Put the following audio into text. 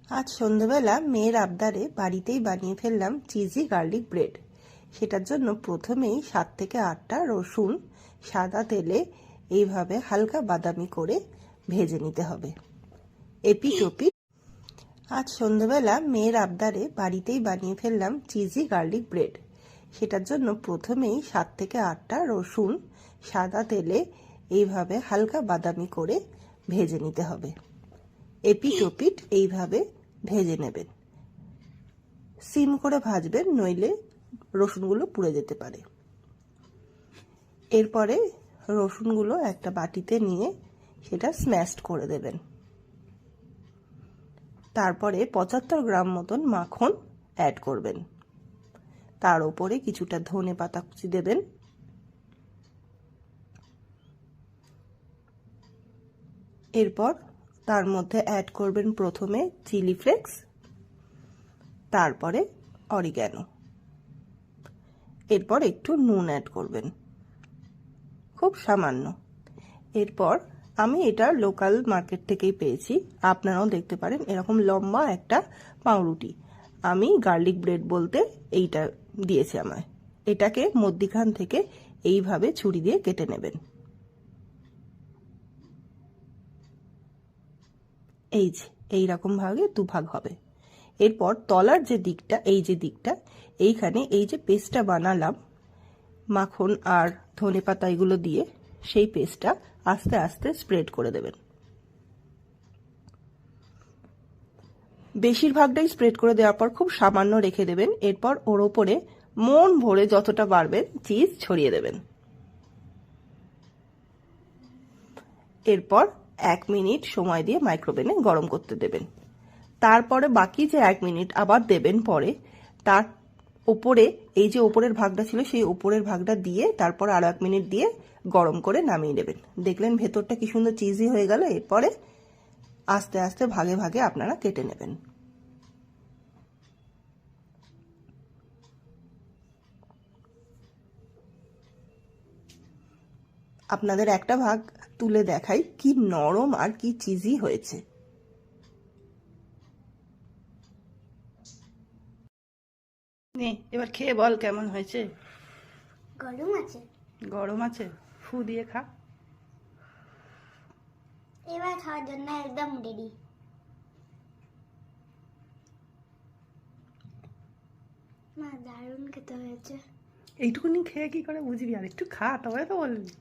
আজ সন্ধ্যাবেলা মেয়ের আবদারে বাড়িতেই বানিয়ে ফেললাম চিজি গার্লিক ব্রেড। সেটার জন্য প্রথমেই 7 থেকে 8টা রসুন সাদা তেলে এইভাবে হালকা বাদামি করে ভেজে নিতে হবে। এপিট ওপিট। আজ সন্ধ্যাবেলা মেয়ের আবদারে বাড়িতেই বানিয়ে ফেললাম চিজি গার্লিক ব্রেড। সেটার জন্য প্রথমেই 7 থেকে 8টা রসুন সাদা তেলে এইভাবে হালকা বাদামি করে ভেজে নিতে হবে। এপিট ওপিট এইভাবে ভেজে নেবেন। সিম করে ভাজবেন, নইলে রসুনগুলো পুড়ে যেতে পারে। এরপরে রসুনগুলো একটা বাটিতে নিয়ে সেটা স্ম্যাশড করে দেবেন। তারপরে 75 গ্রাম মতন মাখন অ্যাড করবেন। তার উপরে কিছুটা ধনে পাতা কুচি দেবেন। এরপর তার মধ্যে অ্যাড করবেন প্রথমে চিলি ফ্লেক্স, তারপরে অরিগ্যানো, এরপর একটু নুন অ্যাড করবেন, খুব সামান্য। এরপর আমি এটা লোকাল মার্কেট থেকেই পেয়েছি, আপনারাও দেখতে পারেন। এরকম লম্বা একটা পাউরুটি, আমি গার্লিক ব্রেড বলতে এইটা দিয়েছে আমায়। এটাকে মধ্যিখান থেকে এইভাবে ছুরি দিয়ে কেটে নেবেন। এইরকম ভাবে দুভাগ হবে। এরপর তলার যে দিকটা, এইখানে এই যে পেস্টটা বানালাম মাখন আর ধনেপাতা এগুলো দিয়ে, সেই পেস্টটা আস্তে আস্তে স্প্রেড করে দেবেন। বেশিরভাগটাই স্প্রেড করে দেওয়ার পর খুব সামান্য রেখে দেবেন। এরপর ওর ওপরে মন ভরে যতটা পারবেন চিজ ছড়িয়ে দেবেন। এরপর 1 মিনিট সময় দিয়ে মাইক্রোওভেনে গরম করতে দেবেন। তারপরে বাকি যে 1 মিনিট আবার দেবেন পরে, তার ওপরে এই যে ওপরের ভাগটা ছিল সেই ওপরের ভাগটা দিয়ে তারপর আরো 1 মিনিট দিয়ে গরম করে নামিয়ে নেবেন। দেখলেন ভেতরটা কি সুন্দর চিজি হয়ে গেল। এরপরে আস্তে আস্তে ভাগে ভাগে আপনারা কেটে নেবেন। আপনাদের একটা ভাগ তুলে দেখাই কি নরম আর কি চিজি হয়েছে। নে এবার খেয়ে বল কেমন হয়েছে। গরম আছে, গরম আছে, ফু দিয়ে খা। এবার খাওয়ার জন্য একদম রেডি। মা দারুণ খেতে হয়েছে। এইটুকুনি খেয়ে কি করে বুঝবি, আর একটু খা তবে তো বলবি।